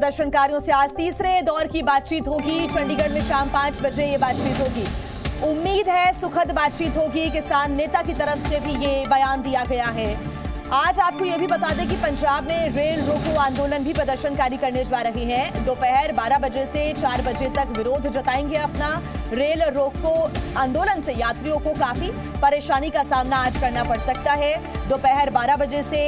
प्रदर्शनकारियों से आज तीसरे दौर की बातचीत होगी। चंडीगढ़ में शाम 5 बजे ये बातचीत होगी। उम्मीद है सुखद बातचीत होगी। किसान नेता की तरफ से भी ये बयान दिया गया है। आज आपको ये भी बता दें कि पंजाब में रेल रोको आंदोलन भी प्रदर्शनकारी करने जा रहे हैं। दोपहर 12 बजे से 4 बजे तक विरोध जताएंगे अपना। रेल रोको आंदोलन से यात्रियों को काफी परेशानी का सामना आज करना पड़ सकता है। दोपहर 12 बजे से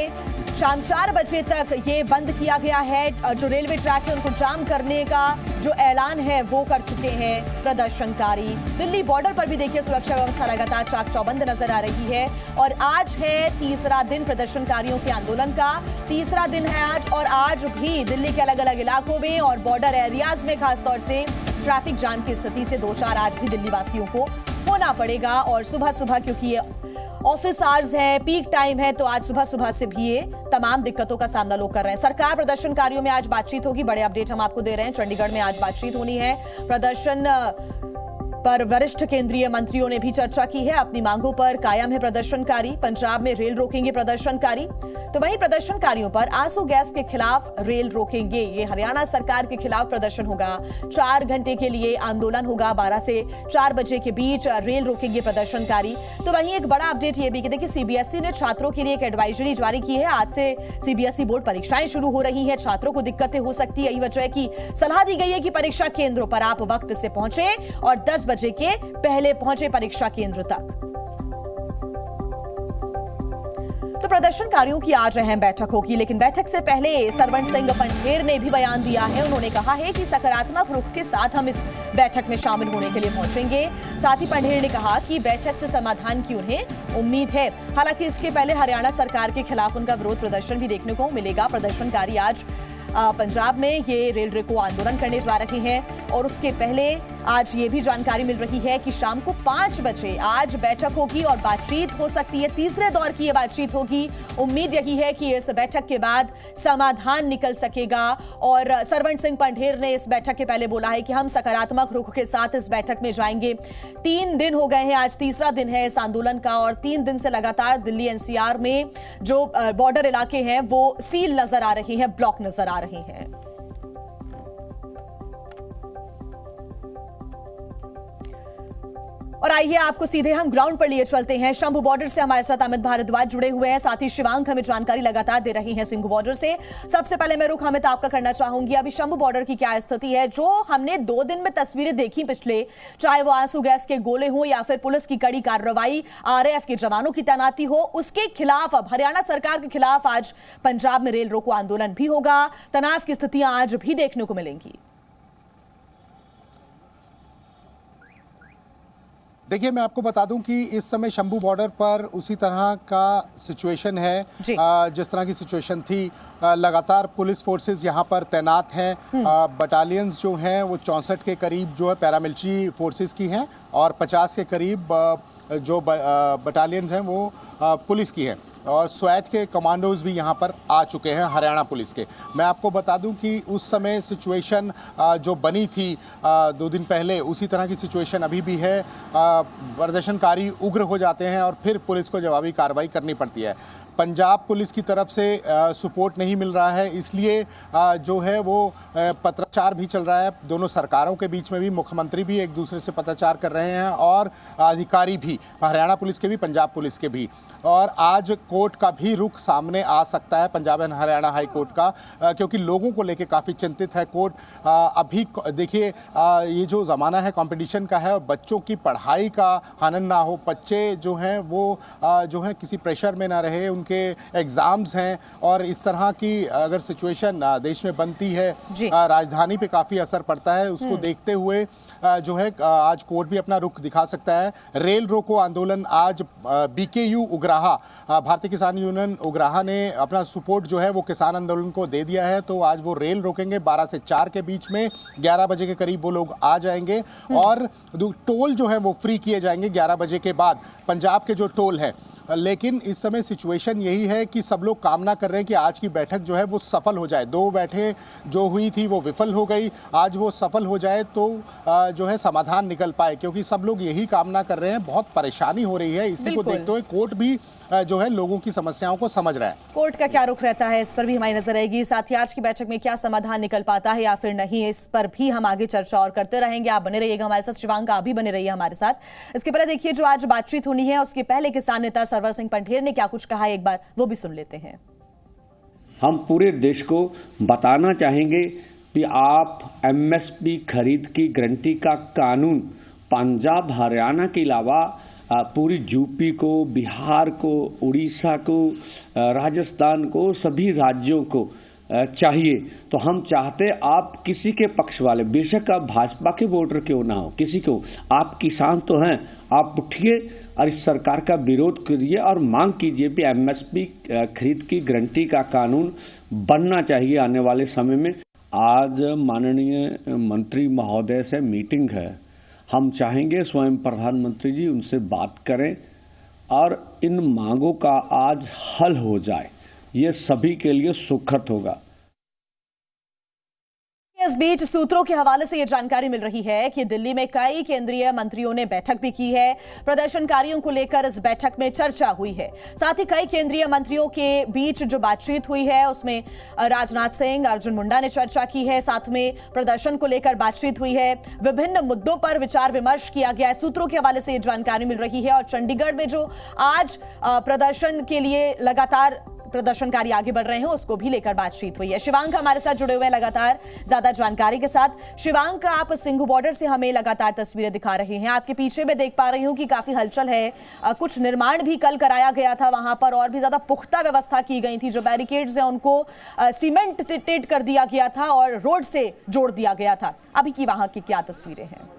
शाम 4 बजे तक ये बंद किया गया है। जो रेलवे ट्रैक है उनको जाम करने का जो ऐलान है वो कर चुके हैं प्रदर्शनकारी। दिल्ली बॉर्डर पर भी देखिए सुरक्षा व्यवस्था लगातार चाक चौबंद नजर आ रही है। और आज है तीसरा दिन प्रदर्शनकारियों के आंदोलन का। तीसरा दिन है आज, और आज भी दिल्ली के अलग अलग इलाकों में और बॉर्डर एरियाज में खासतौर से ट्रैफिक जाम की स्थिति से दो चार आज भी दिल्ली वासियों को होना पड़ेगा। और सुबह सुबह क्योंकि ये ऑफिस आवर्स है, पीक टाइम है, तो आज सुबह सुबह से भी ये तमाम दिक्कतों का सामना लोग कर रहे हैं। सरकार प्रदर्शनकारियों में आज बातचीत होगी। बड़े अपडेट हम आपको दे रहे हैं। चंडीगढ़ में आज बातचीत होनी है। प्रदर्शन पर वरिष्ठ केंद्रीय मंत्रियों ने भी चर्चा की है। अपनी मांगों पर कायम है प्रदर्शनकारी। पंजाब में रेल रोकेंगे प्रदर्शनकारी, तो वहीं प्रदर्शनकारियों पर आंसू गैस के खिलाफ रेल रोकेंगे। ये हरियाणा सरकार के खिलाफ प्रदर्शन होगा। 4 घंटे के लिए आंदोलन होगा। 12 से 4 बजे के बीच रेल रोकेंगे प्रदर्शनकारी। तो वहीं एक बड़ा अपडेट ये भी कि देखिए सीबीएसई ने छात्रों के लिए एक एडवाइजरी जारी की है। आज से सीबीएसई बोर्ड परीक्षाएं शुरू हो रही है। छात्रों को दिक्कतें हो सकती है। यही वजह है कि सलाह दी गई है कि परीक्षा केंद्रों पर आप वक्त से पहुंचे और 10 बजे के पहले पहुंचे परीक्षा केंद्र तक। तो प्रदर्शनकारियों की आज अहम बैठक होगी, लेकिन बैठक से पहले सरवण सिंह पंढेर ने भी बयान दिया है। उन्होंने कहा है कि सकारात्मक रुख के साथ हम इस बैठक में शामिल होने के लिए पहुंचेंगे। साथ ही पंढेर ने कहा कि बैठक से समाधान की उन्हें उम्मीद है। हालांकि इसके पहले हरियाणा सरकार के खिलाफ उनका विरोध प्रदर्शन भी देखने को मिलेगा। प्रदर्शनकारी आज पंजाब में ये रेल रोको आंदोलन करने जा रहे हैं। और उसके पहले आज ये भी जानकारी मिल रही है कि शाम को 5 बजे आज बैठक होगी और बातचीत हो सकती है। तीसरे दौर की ये बातचीत होगी। उम्मीद यही है कि इस बैठक के बाद समाधान निकल सकेगा। और सरवण सिंह पंढेर ने इस बैठक के पहले बोला है कि हम सकारात्मक रुख के साथ इस बैठक में जाएंगे। 3 दिन हो गए हैं, आज तीसरा दिन है इस आंदोलन का। और 3 दिन से लगातार दिल्ली एनसीआर में जो बॉर्डर इलाके हैं वो सील नजर आ रही हैं, ब्लॉक नजर आ रही हैं। और आइए आपको सीधे हम ग्राउंड पर लिए चलते हैं। शंभू बॉर्डर से हमारे साथ अमित भारद्वाज जुड़े हुए हैं, साथ ही शिवांग हमें जानकारी लगातार दे रही हैं सिंघू बॉर्डर से। सबसे पहले मैं रुख अमित आपका करना चाहूंगी, अभी शंभू बॉर्डर की क्या स्थिति है? जो हमने 2 दिन में तस्वीरें देखी पिछले, चाहे वो आंसू गैस के गोले हो या फिर पुलिस की कड़ी कार्रवाई, आरएएफ के जवानों की तैनाती हो, उसके खिलाफ अब हरियाणा सरकार के खिलाफ आज पंजाब में रेल रोको आंदोलन भी होगा। तनाव की स्थितियां आज भी देखने को मिलेंगी। देखिए, मैं आपको बता दूं कि इस समय शंभू बॉर्डर पर उसी तरह का सिचुएशन है जिस तरह की सिचुएशन थी। लगातार पुलिस फोर्सेस यहाँ पर तैनात हैं। बटालियंस जो हैं वो 64 के करीब जो है पैरामिलिट्री फोर्सेस की हैं और 50 के करीब जो बटालियंस हैं वो पुलिस की हैं। और स्वैट के कमांडोज भी यहाँ पर आ चुके हैं हरियाणा पुलिस के। मैं आपको बता दूं कि उस समय सिचुएशन जो बनी थी 2 दिन पहले, उसी तरह की सिचुएशन अभी भी है। प्रदर्शनकारी उग्र हो जाते हैं और फिर पुलिस को जवाबी कार्रवाई करनी पड़ती है। पंजाब पुलिस की तरफ से सपोर्ट नहीं मिल रहा है, इसलिए जो है वो पत्राचार भी चल रहा है। दोनों सरकारों के बीच में भी मुख्यमंत्री भी एक दूसरे से पत्राचार कर रहे हैं और अधिकारी भी, हरियाणा पुलिस के भी, पंजाब पुलिस के भी। और आज कोर्ट का भी रुख सामने आ सकता है, Punjab and Haryana high court का, क्योंकि लोगों को लेकर काफ़ी चिंतित है कोर्ट। अभी देखिए, ये जो ज़माना है कंपटीशन का है और बच्चों की पढ़ाई का हनन ना हो, बच्चे जो हैं वो जो है किसी प्रेशर में ना रहे, उनके एग्ज़ाम्स हैं। और इस तरह की अगर सिचुएशन देश में बनती है, राजधानी पे काफ़ी असर पड़ता है। उसको देखते हुए जो है आज कोर्ट भी अपना रुख दिखा सकता है। रेल रोको आंदोलन आज बीकेयू उग्राहा, भारतीय किसान यूनियन उग्राहा ने अपना सपोर्ट जो है वो किसान आंदोलन को दे दिया है। तो आज वो रेल रोकेंगे 12 से 4 के बीच में। 11 बजे के करीब वो लोग आ जाएंगे और टोल जो है वो फ्री किए जाएंगे 11 बजे के बाद। पंजाब के जो टोल है लेकिन इस समय सिचुएशन यही है कि सब लोग कामना कर रहे हैं कि आज की बैठक जो है वो सफल हो जाए। 2 बैठकें जो हुई थी वो विफल हो गई, आज वो सफल हो जाए तो जो है समाधान निकल पाए, क्योंकि सब लोग यही कामना कर रहे हैं। बहुत परेशानी हो रही है, इसी को देखते हुए कोर्ट भी जो है लोगों की समस्याओं को समझ रहा है। कोर्ट का क्या रुख रहता है, इस पर भी हमारी नजर रहेगी। साथ ही आज की बैठक में क्या समाधान निकल पाता है या फिर नहीं, इस पर भी हम आगे चर्चा और करते रहेंगे। आप बने रहिएगा हमारे साथ, शिवांग आप भी बने रहिए हमारे साथ। इसके पहले देखिए जो आज बातचीत होनी है, उसके पहले किसान नेता सरवर सिंह पंढेर ने क्या कुछ कहा, एक बार वो भी सुन लेते हैं। हम पूरे देश को बताना चाहेंगे कि आप एमएसपी खरीद की गारंटी का कानून पंजाब, हरियाणा के अलावा पूरी यूपी को, बिहार को, उड़ीसा को, राजस्थान को, सभी राज्यों को चाहिए। तो हम चाहते आप किसी के पक्ष वाले, बेशक आप भाजपा के वोटर क्यों ना हो, किसी को, आप किसान तो हैं, आप उठिए और इस सरकार का विरोध करिए और मांग कीजिए कि एमएसपी खरीद की गारंटी का कानून बनना चाहिए आने वाले समय में। आज माननीय मंत्री महोदय से मीटिंग है, हम चाहेंगे स्वयं प्रधानमंत्री जी उनसे बात करें और इन मांगों का आज हल हो जाए, ये सभी के लिए सुखद होगा। इस बीच सूत्रों के हवाले से यह जानकारी मिल रही है कि दिल्ली में कई केंद्रीय मंत्रियों ने बैठक भी की है। प्रदर्शनकारियों को लेकर इस बैठक में चर्चा हुई है। साथ ही कई केंद्रीय मंत्रियों के बीच जो बातचीत हुई है उसमें राजनाथ सिंह, अर्जुन मुंडा ने चर्चा की है। साथ में प्रदर्शन को लेकर बातचीत हुई है, विभिन्न मुद्दों पर विचार विमर्श किया गया है। सूत्रों के हवाले से यह जानकारी मिल रही है। और चंडीगढ़ में जो आज प्रदर्शन के लिए लगातार प्रदर्शनकारी आगे बढ़ रहे हैं, उसको भी लेकर बातचीत हुई है। शिवांग हमारे साथ जुड़े हुए हैं लगातार ज्यादा जानकारी के साथ। शिवांग, आप सिंघू बॉर्डर से हमें लगातार तस्वीरें दिखा रहे हैं। आपके पीछे मैं देख पा रही हूं कि काफी हलचल है। कुछ निर्माण भी कल कराया गया था वहां पर, और भी ज्यादा पुख्ता व्यवस्था की गई थी। जो बैरिकेड्स हैं उनको सीमेंट कर दिया गया था और रोड से जोड़ दिया गया था। अभी की वहां की क्या तस्वीरें हैं?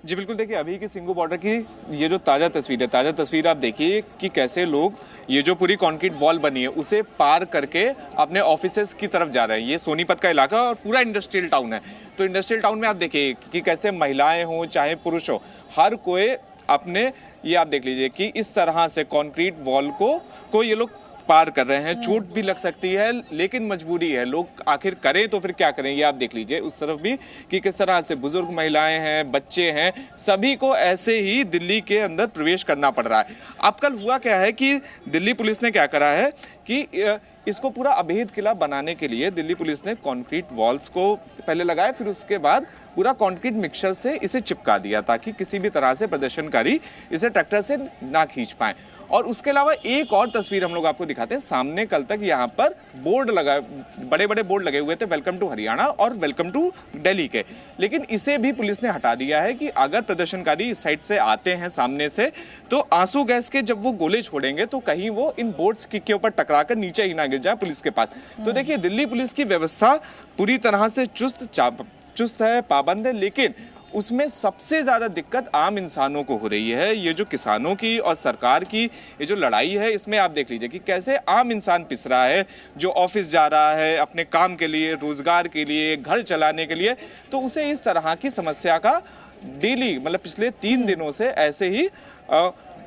जी बिल्कुल, देखिए अभी की सिंघू बॉर्डर की ये जो ताज़ा तस्वीर आप देखिए कि कैसे लोग ये जो पूरी कंक्रीट वॉल बनी है उसे पार करके अपने ऑफिसेज की तरफ जा रहे हैं। ये सोनीपत का इलाका और पूरा इंडस्ट्रियल टाउन है। तो इंडस्ट्रियल टाउन में आप देखिए कि कैसे महिलाएं हों चाहे पुरुष हो, हर कोई अपने, ये आप देख लीजिए कि इस तरह से कंक्रीट वॉल को ये लोग पार कर रहे हैं। चोट भी लग सकती है लेकिन मजबूरी है, लोग आखिर करें तो फिर क्या करें। ये आप देख लीजिए उस तरफ भी कि किस तरह से बुजुर्ग महिलाएं हैं, बच्चे हैं, सभी को ऐसे ही दिल्ली के अंदर प्रवेश करना पड़ रहा है। अब कल हुआ क्या है कि दिल्ली पुलिस ने क्या करा है कि इसको पूरा अभेद किला बनाने के लिए दिल्ली पुलिस ने कंक्रीट वॉल्स को पहले लगाया, फिर उसके बाद पूरा कंक्रीट मिक्सचर से इसे चिपका दिया ताकि किसी भी तरह से प्रदर्शनकारी इसे ट्रैक्टर से ना खींच पाए। और उसके अलावा एक और तस्वीर हम लोग आपको दिखाते हैं। सामने कल तक यहाँ पर बोर्ड लगा, बड़े बड़े बोर्ड लगे हुए थे, वेलकम टू हरियाणा और वेलकम टू दिल्ली के, लेकिन इसे भी पुलिस ने हटा दिया है कि अगर प्रदर्शनकारी इस साइड से आते हैं सामने से तो आंसू गैस के जब वो गोले छोड़ेंगे तो कहीं वो इन बोर्ड्स के ऊपर टकरा कर नीचे ही ना गिर जाए पुलिस के पास। तो देखिए दिल्ली पुलिस की व्यवस्था पूरी तरह से चुस्त है, पाबंद है, लेकिन उसमें सबसे ज़्यादा दिक्कत आम इंसानों को हो रही है। ये जो किसानों की और सरकार की ये जो लड़ाई है, इसमें आप देख लीजिए कि कैसे आम इंसान पिस रहा है, जो ऑफिस जा रहा है अपने काम के लिए, रोजगार के लिए, घर चलाने के लिए, तो उसे इस तरह की समस्या का डेली, मतलब पिछले 3 दिनों से ऐसे ही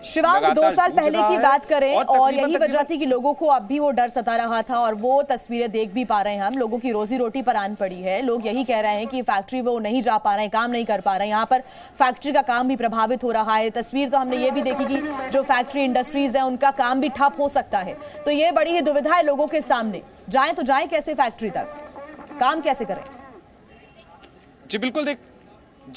शिवांग, 2 साल पहले की बात करें और यही वजह थी कि लोगों को अब भी वो डर सता रहा था, और वो तस्वीरें देख भी पा रहे हैं हम। लोगों की रोजी रोटी पर आन पड़ी है। लोग यही कह रहे हैं कि फैक्ट्री वो नहीं जा पा रहे हैं, काम नहीं कर पा रहे हैं। यहाँ पर फैक्ट्री का काम भी प्रभावित हो रहा है। तस्वीर तो हमने ये भी देखी कि जो फैक्ट्री इंडस्ट्रीज है उनका काम भी ठप हो सकता है। तो ये बड़ी ही दुविधा है लोगों के सामने, जाए तो जाए कैसे फैक्ट्री तक, काम कैसे करें? जी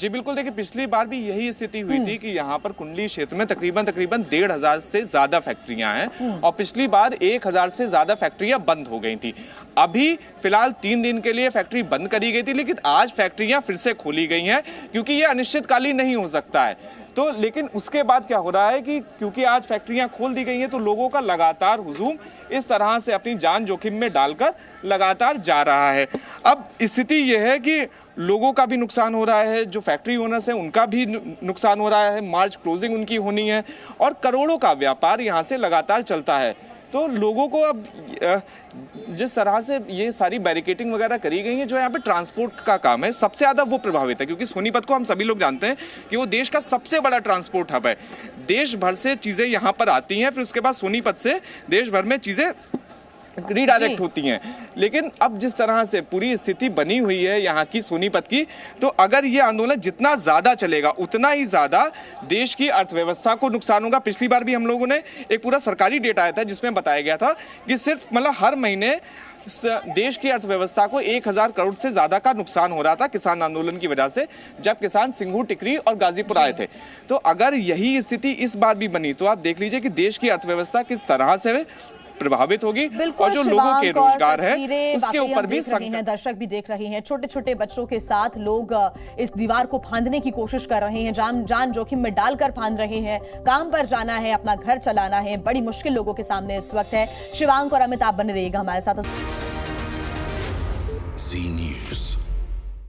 बिल्कुल देखिए पिछली बार भी यही स्थिति हुई थी कि यहाँ पर कुंडली क्षेत्र में तकरीबन 1,500 से ज्यादा फैक्ट्रियां हैं और पिछली बार 1,000 से ज्यादा फैक्ट्रियां बंद हो गई थी। अभी फिलहाल 3 दिन के लिए फैक्ट्री बंद करी गई थी, लेकिन आज फैक्ट्रियां फिर से खोली गई हैं क्योंकि ये अनिश्चितकालीन नहीं हो सकता है। तो लेकिन उसके बाद क्या हो रहा है कि क्योंकि आज फैक्ट्रियां खोल दी गई हैं तो लोगों का लगातार हुजूम इस तरह से अपनी जान जोखिम में डालकर लगातार जा रहा है। अब स्थिति यह है कि लोगों का भी नुकसान हो रहा है, जो फैक्ट्री ओनर्स हैं उनका भी नुकसान हो रहा है, मार्च क्लोजिंग उनकी होनी है और करोड़ों का व्यापार यहाँ से लगातार चलता है। तो लोगों को अब जिस तरह से ये सारी बैरिकेटिंग वगैरह करी गई है, जो यहाँ पे ट्रांसपोर्ट का काम है, सबसे ज़्यादा वो प्रभावित है, क्योंकि सोनीपत को हम सभी लोग जानते हैं कि वो देश का सबसे बड़ा ट्रांसपोर्ट हब है। देश भर से चीज़ें यहाँ पर आती हैं, फिर उसके बाद सोनीपत से देश भर में चीज़ें रीडायरेक्ट होती हैं। लेकिन अब जिस तरह से पूरी स्थिति बनी हुई है यहाँ की सोनीपत की, तो अगर ये आंदोलन जितना ज़्यादा चलेगा उतना ही ज़्यादा देश की अर्थव्यवस्था को नुकसान होगा। पिछली बार भी हम लोगों ने एक पूरा सरकारी डेटा आया था जिसमें बताया गया था कि सिर्फ मतलब हर महीने देश की अर्थव्यवस्था को 1000 करोड़ से ज़्यादा का नुकसान हो रहा था किसान आंदोलन की वजह से, जब किसान सिंगू, टिकरी और गाजीपुर आए थे। तो अगर यही स्थिति इस बार भी बनी तो आप देख लीजिए कि देश की अर्थव्यवस्था किस तरह से प्रभावित होगी और जो लोगों के रोजगार है उसके ऊपर भी संकट। दर्शक भी देख रहे हैं, छोटे छोटे बच्चों के साथ लोग इस दीवार को फांदने की कोशिश कर रहे हैं, जान जोखिम में डालकर फांद रहे हैं। काम पर जाना है, अपना घर चलाना है, बड़ी मुश्किल लोगों के सामने इस वक्त है। शिवांक और अमित, आप बने रहिएगा हमारे साथ।